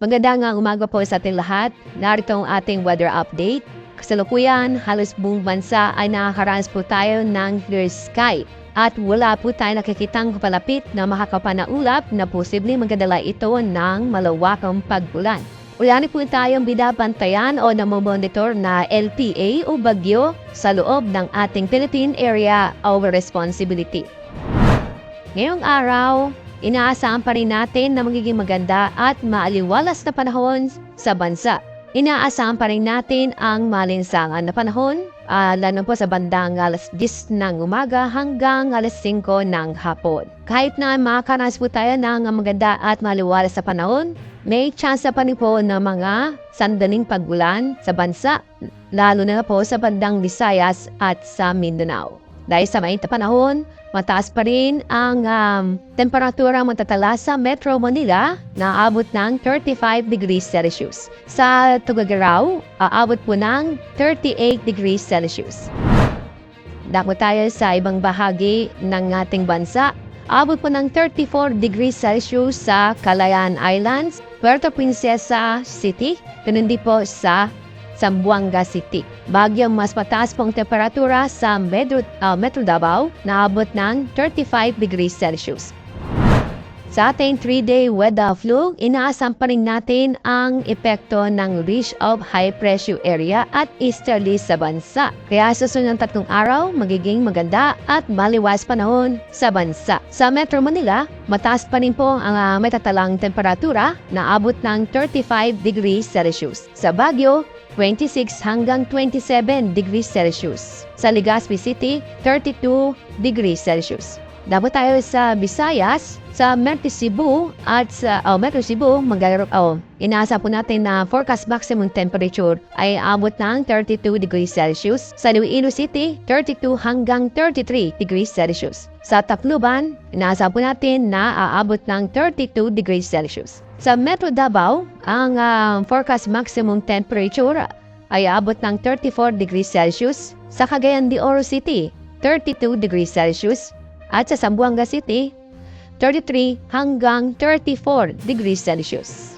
Magandang umaga po sa ating lahat. Narito ang ating weather update. Kasalukuyan, halos buong bansa ay nakakaranas po tayo ng clear sky. At wala po tayo nakikitang kapalapit na makakapanaulap na posibleng magdala ito ng malawakang pag-ulan. Wala po tayong binabantayan o namomonitor na LPA o bagyo sa loob ng ating Philippine Area of Responsibility. Ngayong araw, inaasahan pa rin natin na magiging maganda at maaliwalas na panahon sa bansa. Inaasahan pa rin natin ang malinsangan na panahon, lalo po sa bandang alas 10 ng umaga hanggang alas 5 ng hapon. Kahit na makakaranas po tayo ng maganda at maaliwalas na panahon, may chance pa rin po ng mga sandaling pag-ulan sa bansa, lalo na po sa bandang Visayas at sa Mindanao. Dahil sa mainit na panahon, mataas pa rin ang temperatura matatala sa Metro Manila na aabot ng 35 degrees Celsius. Sa Tuguegarao, aabot po ng 38 degrees Celsius. Dako tayo sa ibang bahagi ng ating bansa. Aabot po ng 34 degrees Celsius sa Calayan Islands, Puerto Princesa City, ganun din po sa Zamboanga City. Bagyang mas mataas pong temperatura sa Metro Davao na abot ng 35 degrees Celsius. Sa ating 3-day weather flow, inaasahan pa rin natin ang epekto ng ridge of high pressure area at easterly sa bansa. Kaya sa sunod ng 3 araw, magiging maganda at maliwas panahon sa bansa. Sa Metro Manila, mataas pa rin po ang matatalang temperatura na abot ng 35 degrees Celsius. Sa Baguio, 26 hanggang 27 degrees Celsius. Sa Legazpi City, 32 degrees Celsius. Dapat tayo sa Visayas, sa Metro Cebu at sa Metro Cebu, inaasa po natin na forecast maximum temperature ay abot ng 32 degrees Celsius. Sa Iloilo City, 32 hanggang 33 degrees Celsius. Sa Tacloban, inaasa po natin na aabot ng 32 degrees Celsius. Sa Metro Davao, ang forecast maximum temperature ay abot ng 34 degrees Celsius. Sa Cagayan de Oro City, 32 degrees Celsius. At sa Zamboanga City, 33 hanggang 34 degrees Celsius.